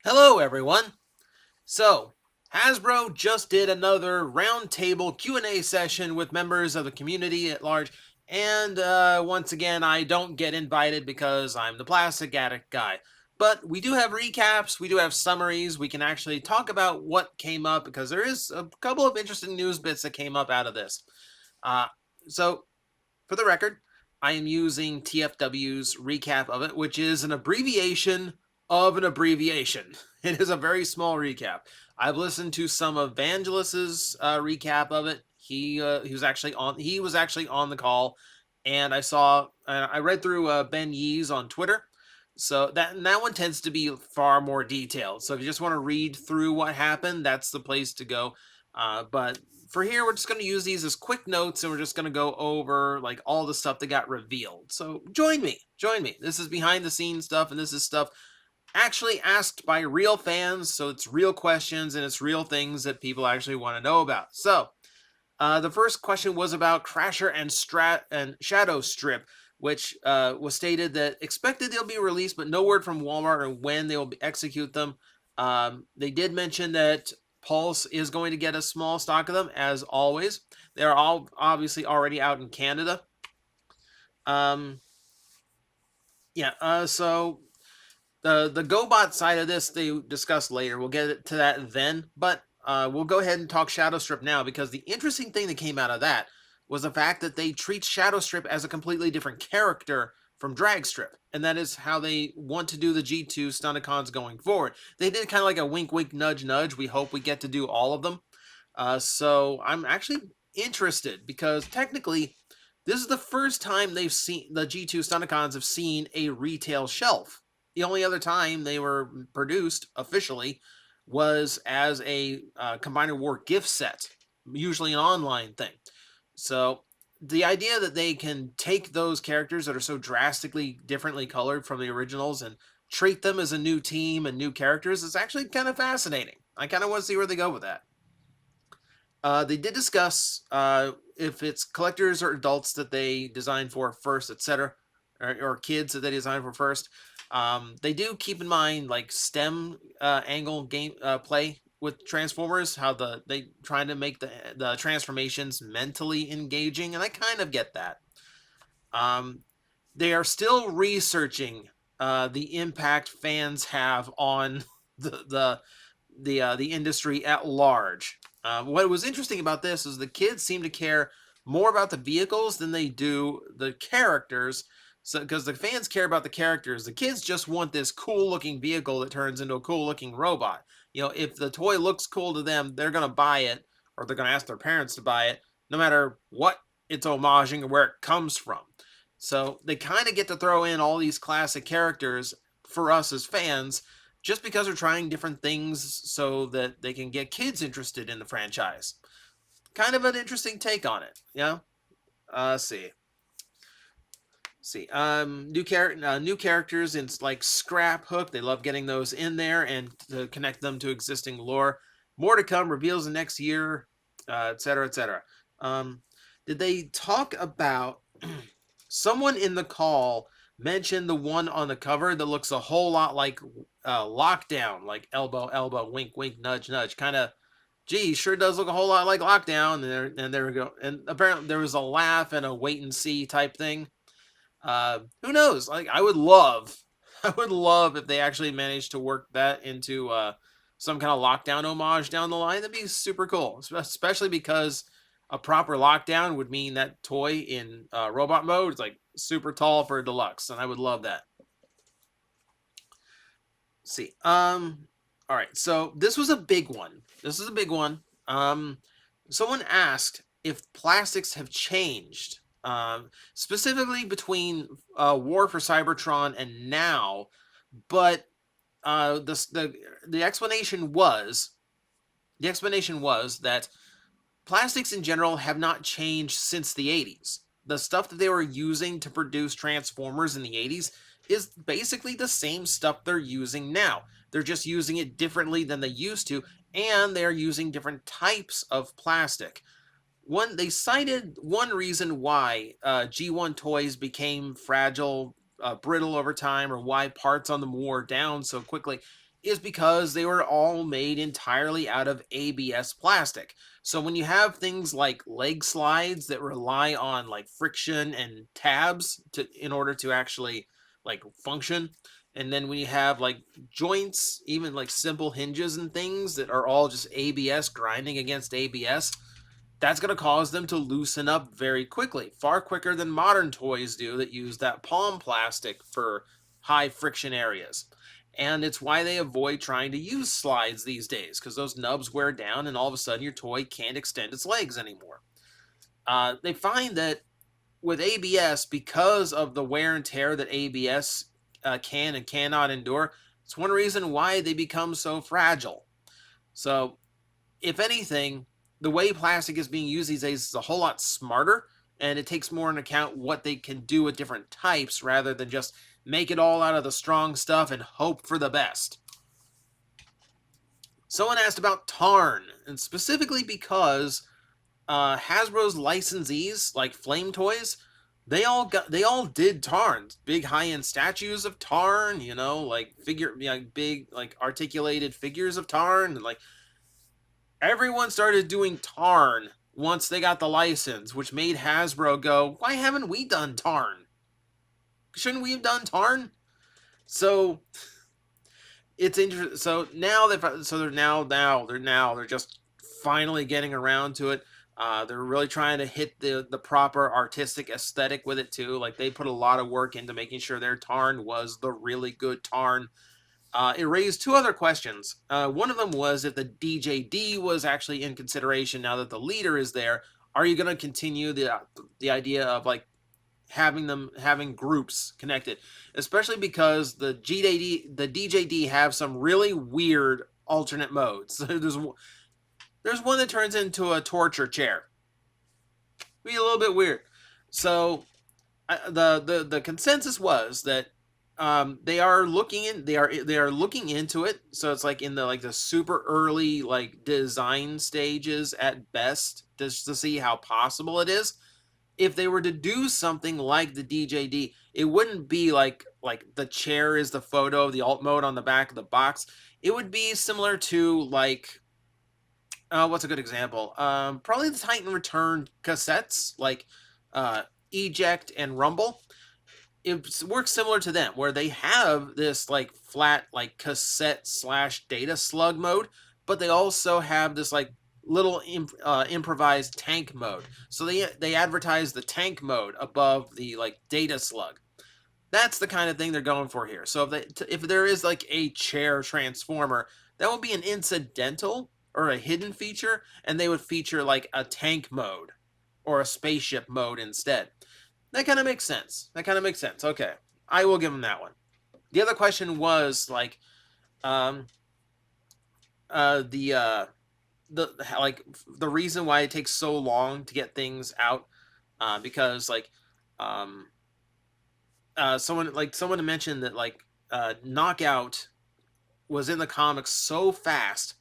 Hello, everyone. So, Hasbro just did another roundtable Q&A session with members of the community at large, and once again, I don't get invited because I'm the plastic addict guy. But we do have recaps, we do have summaries, we can actually talk about what came up because there is a couple of interesting news bits that came up out of this. Uh, so, for the record, I am using TFW's recap of it, which is an abbreviation of an abbreviation. It is a very small recap. I've listened to some of Vangelis's recap of it. He was actually on the call, and I read through Ben Yee's on Twitter. So that one tends to be far more detailed. So if you just want to read through what happened, that's the place to go. But for here, we're just going to use these as quick notes, and we're just going to go over like all the stuff that got revealed. So join me. This is behind the scenes stuff, and this is stuff actually asked by real fans. So it's real questions and it's real things that people actually want to know about. So the first question was about Crasher and Shadow Strip, which was stated that expected they'll be released, but no word from Walmart or when they will execute them. They did mention that Pulse is going to get a small stock of them, as always. They are all obviously already out in Canada. Um, yeah. So the GoBot side of this they discuss later. We'll get to that then, but we'll go ahead and talk Shadow Strip now because the interesting thing that came out of that was the fact that they treat Shadow Strip as a completely different character from Dragstrip, and that is how they want to do the G2 Stunticons going forward. They did kind of like a wink, wink, nudge, nudge. We hope we get to do all of them. So I'm actually interested because technically this is the first time they've seen the G2 Stunticons have seen a retail shelf. The only other time they were produced officially was as a Combiner War gift set, usually an online thing. So the idea that they can take those characters that are so drastically differently colored from the originals and treat them as a new team and new characters is actually kind of fascinating. I kind of want to see where they go with that. They did discuss if it's collectors or adults that they design for first, etc., or kids that they design for first. They do keep in mind like STEM angle game play with Transformers, how they trying to make the transformations mentally engaging, and I kind of get that. Um, they are still researching the impact fans have on the industry at large. What was interesting about this is the kids seem to care more about the vehicles than they do the characters. So, because the fans care about the characters, the kids just want this cool looking vehicle that turns into a cool looking robot. You know, if the toy looks cool to them, they're gonna buy it, or they're gonna ask their parents to buy it, no matter what it's homaging or where it comes from. So they kind of get to throw in all these classic characters for us as fans just because they're trying different things so that they can get kids interested in the franchise. Kind of an interesting take on it, yeah. See. New characters in like Scrap Hook. They love getting those in there and to connect them to existing lore. More to come. Reveals in next year, etc., etc. Did they talk about someone in the call mentioned the one on the cover that looks a whole lot like Lockdown, like elbow, elbow, wink, wink, nudge, nudge, kind of. Gee, sure does look a whole lot like Lockdown. And there we go. And apparently there was a laugh and a wait and see type thing. Who knows? Like I would love if they actually managed to work that into some kind of Lockdown homage down the line. That'd be super cool, especially because a proper Lockdown would mean that toy in robot mode is like super tall for a deluxe, and I would love that. Let's see. All right. So this was a big one. This is a big one. Someone asked if plastics have changed, specifically between War for Cybertron and now, but the explanation was that plastics in general have not changed since the 80s. The stuff that they were using to produce Transformers in the 80s is basically the same stuff they're using now. They're just using it differently than they used to, and they're using different types of plastic. They cited one reason why G1 toys became fragile, brittle over time, or why parts on them wore down so quickly, is because they were all made entirely out of ABS plastic. So when you have things like leg slides that rely on like friction and tabs in order to actually like function, and then when you have like joints, even like simple hinges and things that are all just ABS grinding against ABS, that's going to cause them to loosen up very quickly, far quicker than modern toys do that use that palm plastic for high friction areas. And it's why they avoid trying to use slides these days, because those nubs wear down and all of a sudden your toy can't extend its legs anymore. They find that with ABS, because of the wear and tear that ABS can and cannot endure, it's one reason why they become so fragile. So if anything, the way plastic is being used these days is a whole lot smarter, and it takes more into account what they can do with different types rather than just make it all out of the strong stuff and hope for the best. Someone asked about Tarn, and specifically because Hasbro's licensees, like Flame Toys, they all did Tarns, big high-end statues of Tarn, like big like articulated figures of Tarn, and like everyone started doing Tarn once they got the license, which made Hasbro go, why haven't we done Tarn? Shouldn't we have done Tarn? So it's interesting. So now they're just finally getting around to it. They're really trying to hit the proper artistic aesthetic with it too. Like they put a lot of work into making sure their Tarn was the really good Tarn. It raised two other questions. One of them was if the DJD was actually in consideration now that the leader is there. Are you going to continue the idea of like having groups connected, especially because the DJD have some really weird alternate modes. There's one that turns into a torture chair. Be a little bit weird. So the consensus was that they are looking into it. So it's like in the super early like design stages at best, just to see how possible it is. If they were to do something like the DJD, it wouldn't be like the chair is the photo of the alt mode on the back of the box. It would be similar to like what's a good example? Probably the Titan Return cassettes, like Eject and Rumble. It works similar to them, where they have this like flat like cassette / data slug mode, but they also have this like little improvised tank mode. So they advertise the tank mode above the like data slug. That's the kind of thing they're going for here. So if there is like a chair transformer, that will be an incidental or a hidden feature, and they would feature like a tank mode or a spaceship mode instead. That kind of makes sense. Okay, I will give them that one. The other question was like, the like the reason why it takes so long to get things out, because like, someone mentioned that like Knockout was in the comics so fast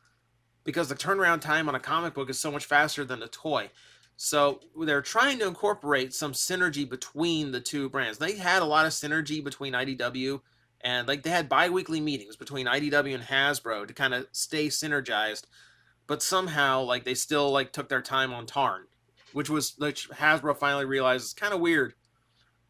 because the turnaround time on a comic book is so much faster than a toy. So they're trying to incorporate some synergy between the two brands. They had a lot of synergy between IDW and like they had bi-weekly meetings between IDW and Hasbro to kind of stay synergized, but somehow like they still like took their time on Tarn, which Hasbro finally realized is kind of weird.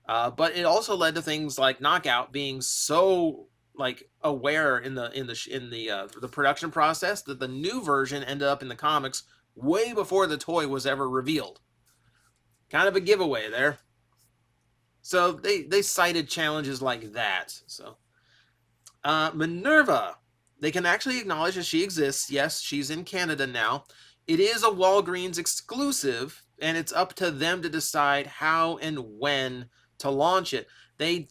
But it also led to things like Knockout being so like aware in the production process that the new version ended up in the comics way before the toy was ever revealed. Kind of a giveaway there. So they cited challenges like that. So Minerva, they can actually acknowledge that she exists. Yes, she's in Canada now. It is a Walgreens exclusive, and it's up to them to decide how and when to launch it. They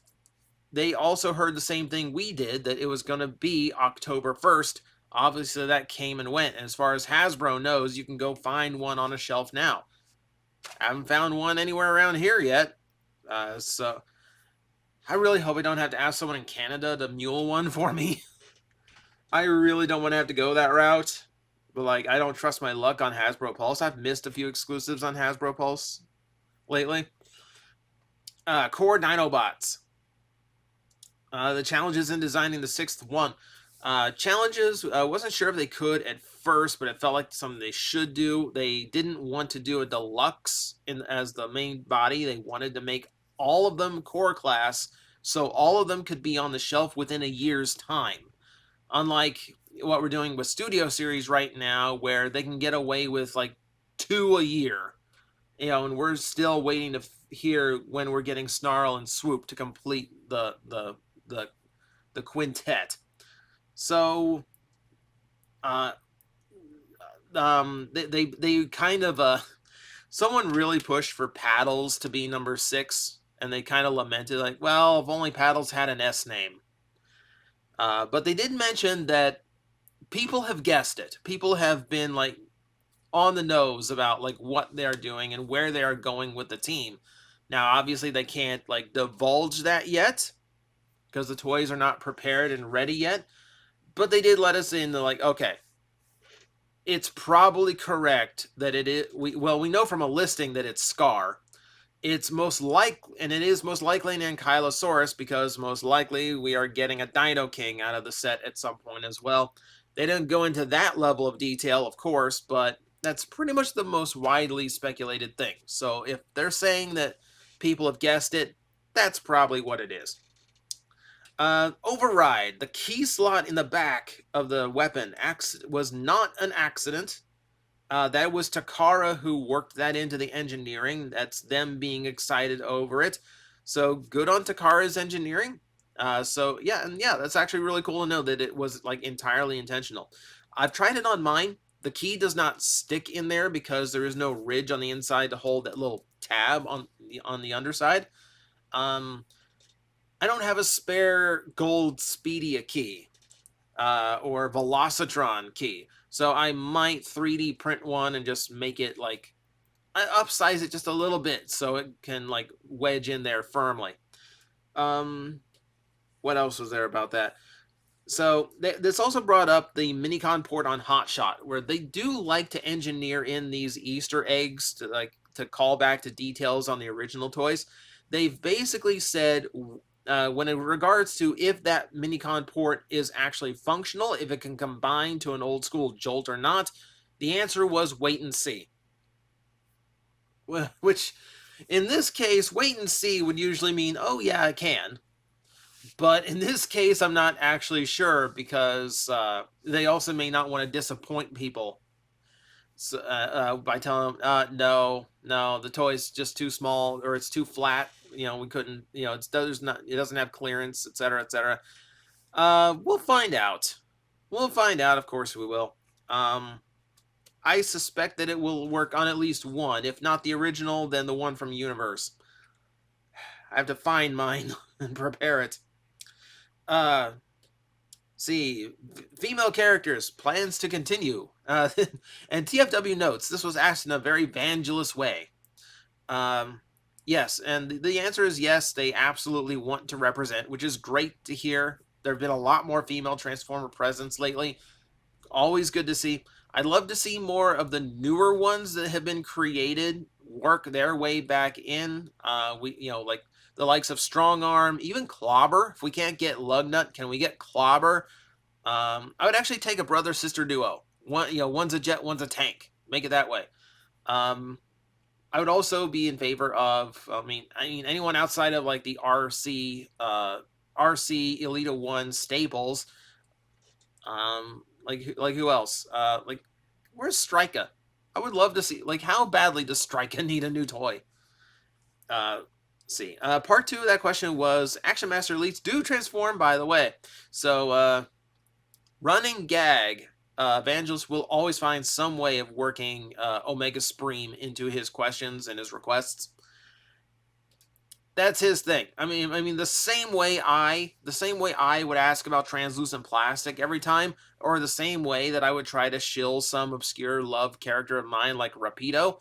also heard the same thing we did, that it was going to be October 1st. Obviously, that came and went. And as far as Hasbro knows, you can go find one on a shelf now. I haven't found one anywhere around here yet. So I really hope I don't have to ask someone in Canada to mule one for me. I really don't want to have to go that route. But like, I don't trust my luck on Hasbro Pulse. I've missed a few exclusives on Hasbro Pulse lately. Core Dinobots. The challenges in designing the sixth one. Challenges, I wasn't sure if they could at first, but it felt like something they should do. They didn't want to do a deluxe as the main body. They wanted to make all of them core class, so all of them could be on the shelf within a year's time. Unlike what we're doing with Studio Series right now, where they can get away with like 2 a year, and we're still waiting to hear when we're getting Snarl and Swoop to complete the the quintet. So, uh, they kind of someone really pushed for Paddles to be number 6, and they kind of lamented like, well, if only Paddles had an S name. But they did mention that people have guessed it. People have been like on the nose about like what they're doing and where they are going with the team. Now, obviously, they can't like divulge that yet because the toys are not prepared and ready yet. But they did let us in. They're like, okay, it's probably correct that it is. We know from a listing that it's Scar. It's most likely, and it is most likely an Ankylosaurus because most likely we are getting a Dino King out of the set at some point as well. They didn't go into that level of detail, of course, but that's pretty much the most widely speculated thing. So if they're saying that people have guessed it, that's probably what it is. Override. The key slot in the back of the weapon was not an accident. That was Takara who worked that into the engineering. That's them being excited over it. So good on Takara's engineering. So yeah, and yeah, that's actually really cool to know that it was like entirely intentional. I've tried it on mine. The key does not stick in there because there is no ridge on the inside to hold that little tab on the underside. I don't have a spare gold Speedia key or Velocitron key. So I might 3D print one and just make it like, I upsize it just a little bit so it can like wedge in there firmly. What else was there about that? So this also brought up the Minicon port on Hotshot, where they do like to engineer in these Easter eggs to call back to details on the original toys. They've basically said when in regards to if that Minicon port is actually functional, if it can combine to an old school Jolt or not, the answer was wait and see. Which, in this case, wait and see would usually mean, oh yeah, it can. But in this case, I'm not actually sure because they also may not want to disappoint people by telling them, no, the toy's just too small or it's too flat. We couldn't. It doesn't have clearance, etc., etc. We'll find out. We'll find out. Of course, we will. I suspect that it will work on at least one, if not the original, then the one from Universe. I have to find mine and prepare it. See, female characters, plans to continue. And TFW notes, this was asked in a very Vangelis way. Yes, and the answer is yes, they absolutely want to represent, which is great to hear. There have been a lot more female Transformer presence lately. Always good to see. I'd love to see more of the newer ones that have been created work their way back in. Like the likes of Strong Arm, even Clobber. If we can't get Lugnut, can we get Clobber? I would actually take a brother sister duo. One's a jet, one's a tank. Make it that way. I would also be in favor of. I mean, anyone outside of like the RC Elita One staples. Like who else? Like where's Strika? I would love to see like how badly does Strika need a new toy? See. Part 2 of that question was Action Master Elites do transform, by the way. So running gag. Evangelist will always find some way of working Omega Supreme into his questions and his requests. That's his thing. I mean, the same way I would ask about translucent plastic every time, or the same way that I would try to shill some obscure love character of mine like Rapido.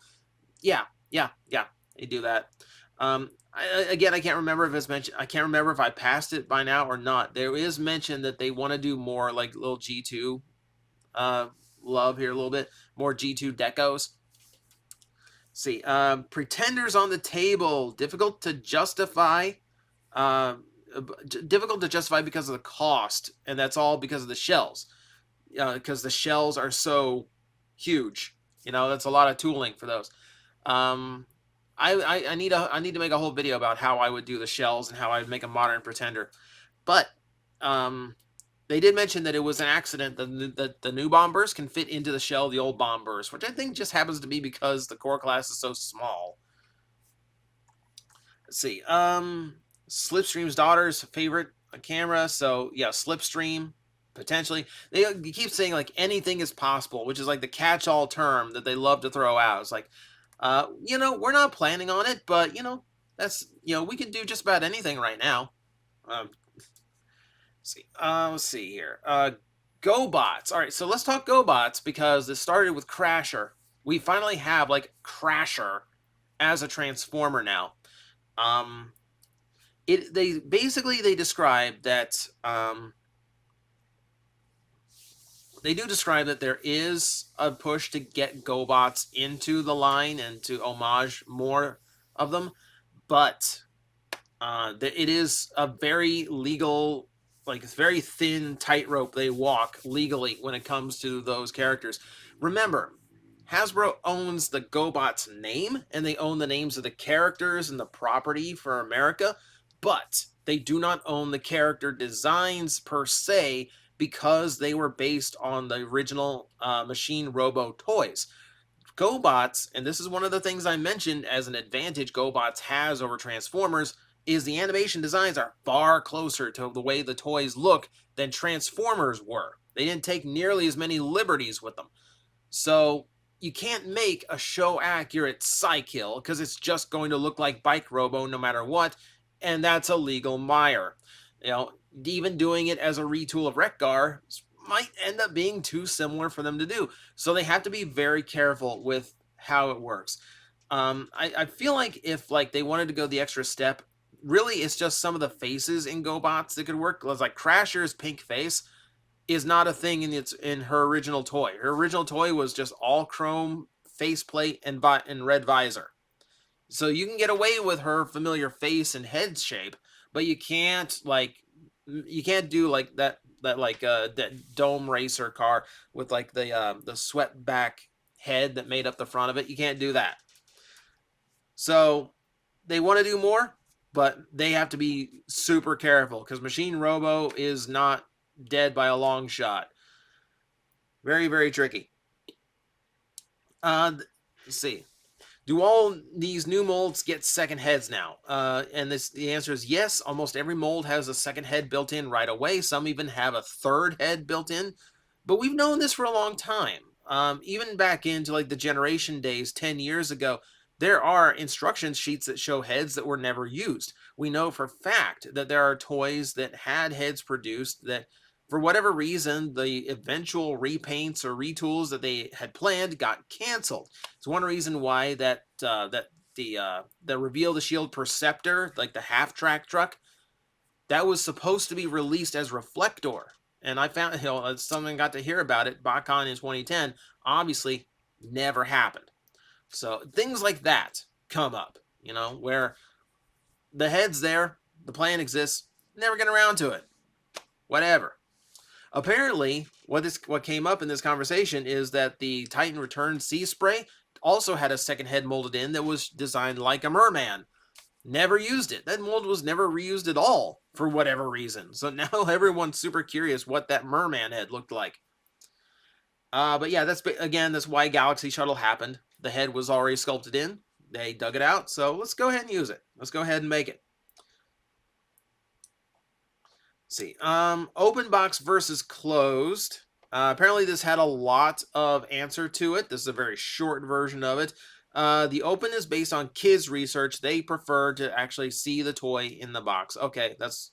Yeah, they do that. I can't remember if it's mentioned. I can't remember if I passed it by now or not. There is mention that they want to do more like little G2 love here a little bit, more G2 decos. See, pretenders on the table, difficult to justify. difficult to justify because of the cost, and that's all because of the shells. Because the shells are so huge. That's a lot of tooling for those. Um, I need to make a whole video about how I would do the shells and how I'd make a modern pretender. But um, they did mention that it was an accident that the new bombers can fit into the shell of the old bombers, which I think just happens to be because the core class is so small. Let's see. Slipstream's daughter's favorite camera, so yeah, Slipstream potentially. They keep saying like anything is possible, which is like the catch-all term that they love to throw out. It's like, we're not planning on it, but that's we can do just about anything right now. Let's see here. Gobots. All right, so let's talk Gobots because this started with Crasher. We finally have like Crasher as a transformer now. They describe that they do describe that there is a push to get Gobots into the line and to homage more of them, but it is a very legal, like it's very thin tightrope they walk legally when it comes to those characters. Remember, Hasbro owns the Gobots name, and they own the names of the characters and the property for America, but they do not own the character designs per se because they were based on the original Machine Robo toys. Gobots, and this is one of the things I mentioned as an advantage Gobots has over Transformers, is the animation designs are far closer to the way the toys look than Transformers were. They didn't take nearly as many liberties with them. So you can't make a show accurate Psykill because it's just going to look like Bike Robo no matter what, and that's a legal mire. Even doing it as a retool of Wreck-Gar might end up being too similar for them to do. So they have to be very careful with how it works. I feel like if they wanted to go the extra step, really it's just some of the faces in GoBots that could work. Like Crasher's pink face is not a thing in her original toy. Her original toy was just all chrome faceplate and red visor. So you can get away with her familiar face and head shape, but you can't do that dome racer car with the swept back head that made up the front of it. You can't do that. So they want to do more, but they have to be super careful because Machine Robo is not dead by a long shot. Very, very tricky. Let's see. Do all these new molds get second heads now? And the answer is yes. Almost every mold has a second head built in right away. Some even have a third head built in. But we've known this for a long time. Even back into the Generation days 10 years ago, there are instruction sheets that show heads that were never used. We know for fact that there are toys that had heads produced that, for whatever reason, the eventual repaints or retools that they had planned got canceled. It's one reason why the Reveal the Shield Perceptor, like the half-track truck, that was supposed to be released as Reflector. And I found, something got to hear about it, BotCon in 2010, obviously never happened. So things like that come up, where the head's there, the plan exists, never get around to it. Whatever. Apparently, what came up in this conversation is that the Titan Return Sea Spray also had a second head molded in that was designed like a merman. Never used it. That mold was never reused at all for whatever reason. So now everyone's super curious what that merman head looked like. But yeah, that's why Galaxy Shuttle happened. The head was already sculpted in. They dug it out, so let's go ahead and use it. Let's go ahead and make it. Let's see. Open box versus closed. Apparently this had a lot of answer to it. This is a very short version of it. The open is based on kids' research. They prefer to actually see the toy in the box. Okay, that's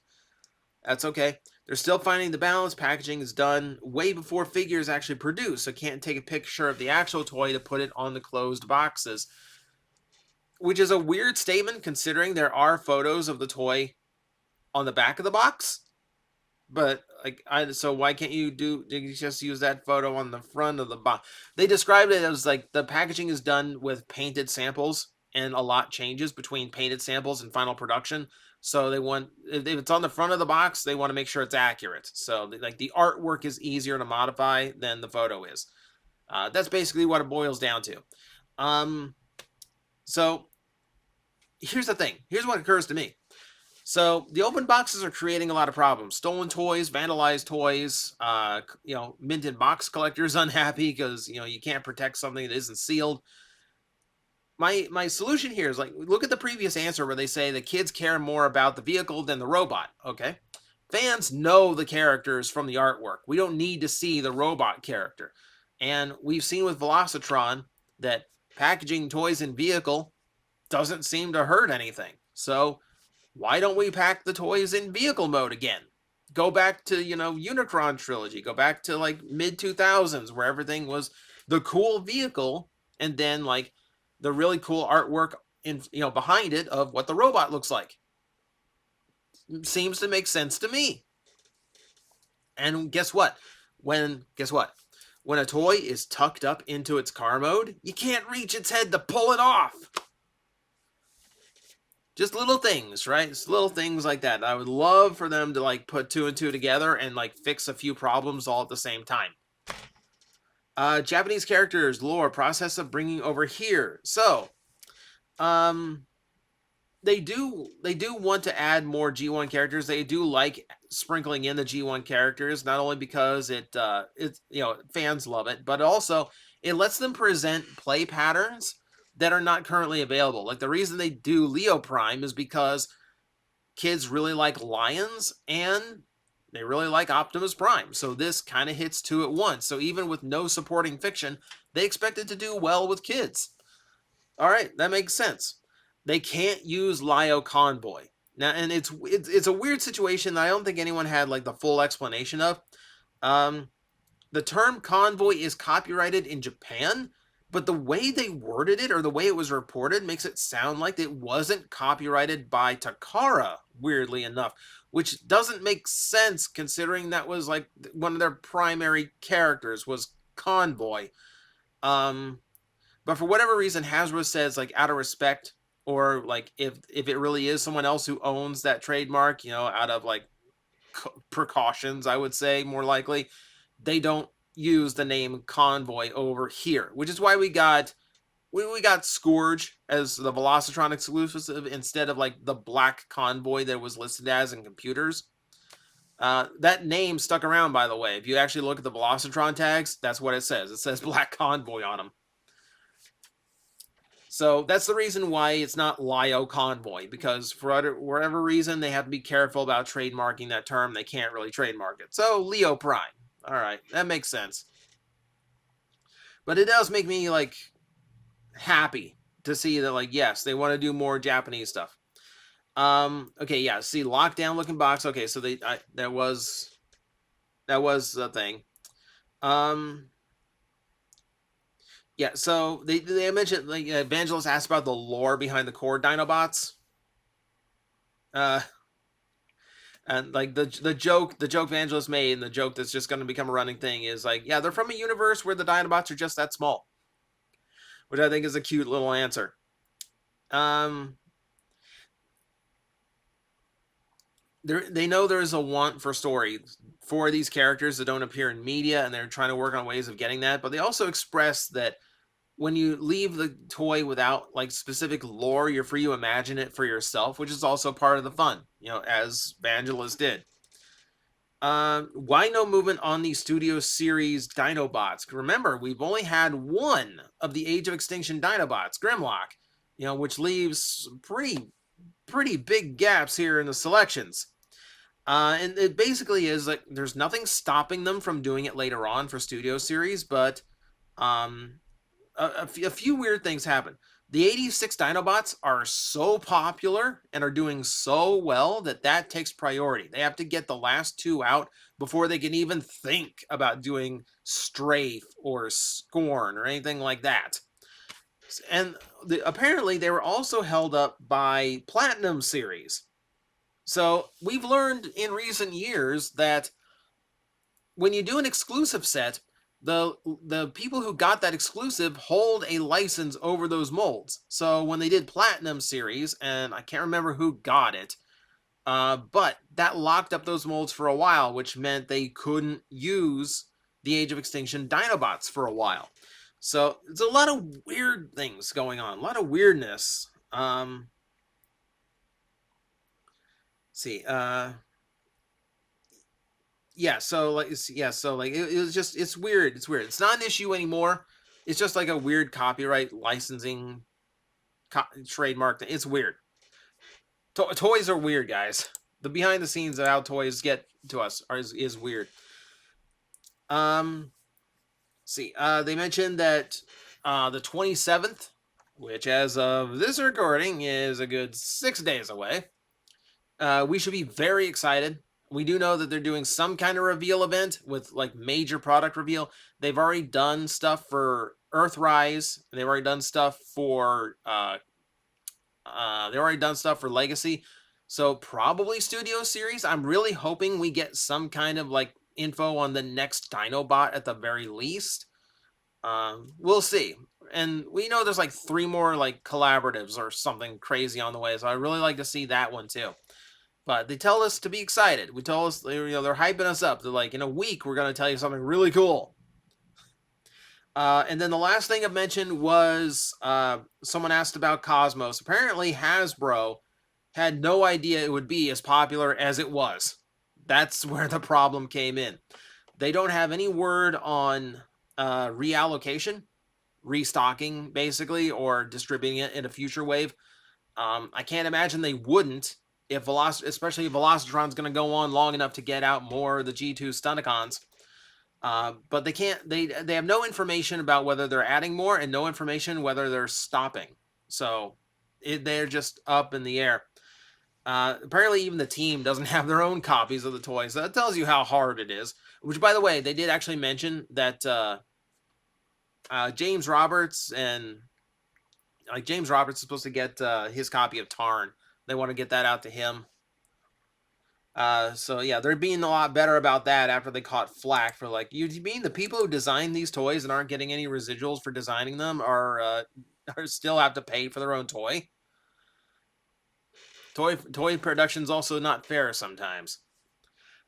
okay. They're still finding the balance. Packaging is done way before figures actually produced, so can't take a picture of the actual toy to put it on the closed boxes. Which is a weird statement considering there are photos of the toy on the back of the box. But so why can't you just use that photo on the front of the box? They described it as the packaging is done with painted samples, and a lot changes between painted samples and final production, So they want, if it's on the front of the box, they want to make sure it's accurate. So like the artwork is easier to modify than the photo is. That's basically what it boils down to. So here's the thing. Here's what occurs to me. So the open boxes are creating a lot of problems. Stolen toys, vandalized toys, minted box collectors unhappy because, you can't protect something that isn't sealed. My solution here is like, look at the previous answer where they say the kids care more about the vehicle than the robot. Okay. Fans know the characters from the artwork. We don't need to see the robot character. And we've seen with Velocitron that packaging toys in vehicle doesn't seem to hurt anything. So why don't we pack the toys in vehicle mode again? Go back to, Unicron trilogy. Go back to like mid 2000s where everything was the cool vehicle and then like the really cool artwork in behind it of what the robot looks like. Seems to make sense to me. And guess what? When a toy is tucked up into its car mode, you can't reach its head to pull it off. Just little things, right? Just little things like that. I would love for them to like put 2 and 2 together and like fix a few problems all at the same time. Japanese characters, lore, process of bringing over here. So, they do want to add more G1 characters. They do like sprinkling in the G1 characters, not only because it's fans love it, but also it lets them present play patterns that are not currently available. Like the reason they do Lio Prime is because kids really like lions and they really like Optimus Prime. So this kind of hits 2 at once. So even with no supporting fiction, they expect it to do well with kids. All right, that makes sense. They can't use Lio Convoy. Now, and it's a weird situation that I don't think anyone had like the full explanation of. The term convoy is copyrighted in Japan, but the way they worded it or the way it was reported makes it sound like it wasn't copyrighted by Takara, weirdly enough, which doesn't make sense considering that was like one of their primary characters was Convoy. But for whatever reason, Hasbro says like out of respect, or like if it really is someone else who owns that trademark, out of like precautions, I would say more likely, they don't use the name Convoy over here, which is why we got Scourge as the Velocitron exclusive instead of like the Black Convoy that was listed as in computers. That name stuck around, by the way. If you actually look at the Velocitron tags, that's what it says. It says Black Convoy on them. So that's the reason why it's not Lio Convoy, because for whatever reason, they have to be careful about trademarking that term. They can't really trademark it. So Lio Prime. All right, that makes sense. But it does make me like happy to see that, like, yes, they want to do more Japanese stuff. Okay, yeah, see, lockdown looking box. Okay, so that was the thing. Yeah, so they mentioned like Evangelist asked about the lore behind the core Dinobots. And like the joke Evangelist made, and the joke that's just going to become a running thing is like, yeah, they're from a universe where the Dinobots are just that small, which I think is a cute little answer. They know there's a want for story for these characters that don't appear in media, and they're trying to work on ways of getting that. But they also express that when you leave the toy without like specific lore, you're free to imagine it for yourself, which is also part of the fun, as Vangelis did. Why no movement on the Studio Series Dinobots? Remember, we've only had one of the Age of Extinction Dinobots, Grimlock, which leaves pretty big gaps here in the selections. And it basically is like there's nothing stopping them from doing it later on for Studio Series, but a few weird things happen. The 86 Dinobots are so popular and are doing so well that takes priority. They have to get the last 2 out before they can even think about doing Strafe or Scorn or anything like that. And apparently they were also held up by Platinum Series. So we've learned in recent years that when you do an exclusive set, the people who got that exclusive hold a license over those molds. So when they did Platinum Series, and I can't remember who got it, But that locked up those molds for a while, which meant they couldn't use the Age of Extinction Dinobots for a while. So it's a lot of weird things going on, a lot of weirdness. See, yeah, so like, it was just, it's weird. It's weird. It's not an issue anymore. It's just like a weird copyright licensing trademark. It's weird. Toys are weird, guys. The behind the scenes of how toys get to us is weird. See, they mentioned that the 27th, which as of this recording is a good 6 days away, we should be very excited. We do know that they're doing some kind of reveal event with like major product reveal. They've already done stuff for Earthrise. They've already done stuff for Legacy. So probably Studio Series. I'm really hoping we get some kind of like info on the next Dinobot at the very least. We'll see. And we know there's like 3 more like collaboratives or something crazy on the way. So I really like to see that one too. But they tell us to be excited. We tell us, they're hyping us up. They're like, in a week, we're going to tell you something really cool. And then the last thing I mentioned was someone asked about Cosmos. Apparently, Hasbro had no idea it would be as popular as it was. That's where the problem came in. They don't have any word on reallocation, restocking, basically, or distributing it in a future wave. I can't imagine they wouldn't. Especially if Velocitron's going to go on long enough to get out more of the G2 Stunticons. But they can't, they have no information about whether they're adding more and no information whether they're stopping. So they're just up in the air. Apparently even the team doesn't have their own copies of the toys. So that tells you how hard it is. Which, by the way, they did actually mention that James Roberts is supposed to get his copy of Tarn. They want to get that out to him. So yeah, they're being a lot better about that after they caught flack for like, you mean the people who designed these toys and aren't getting any residuals for designing them are still have to pay for their own toy? Toy production's also not fair sometimes.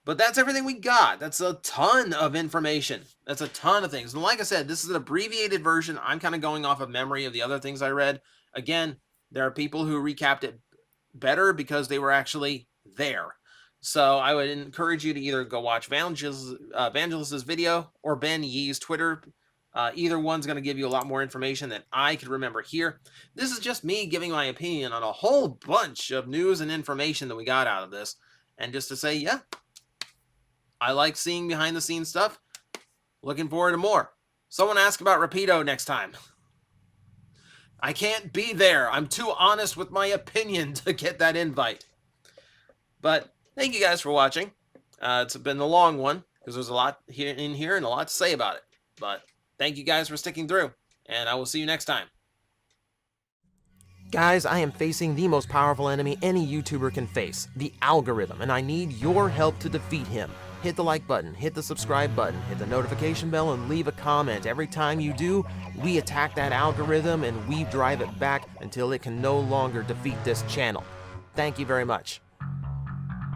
But that's everything we got. That's a ton of information. That's a ton of things. And like I said, this is an abbreviated version. I'm kind of going off of memory of the other things I read. Again, there are people who recapped it better because they were actually there. So I would encourage you to either go watch Vangelis's video or Ben Yee's Twitter. Either one's going to give you a lot more information than I could remember here. This is just me giving my opinion on a whole bunch of news and information that we got out of this. And just to say, yeah, I like seeing behind the scenes stuff. Looking forward to more. Someone ask about Rapido next time. I can't be there. I'm too honest with my opinion to get that invite. But thank you guys for watching. It's been a long one because there's a lot in here and a lot to say about it. But thank you guys for sticking through, and I will see you next time. Guys, I am facing the most powerful enemy any YouTuber can face, the algorithm, and I need your help to defeat him. Hit the like button, hit the subscribe button, hit the notification bell, and leave a comment. Every time you do, we attack that algorithm and we drive it back until it can no longer defeat this channel. Thank you very much.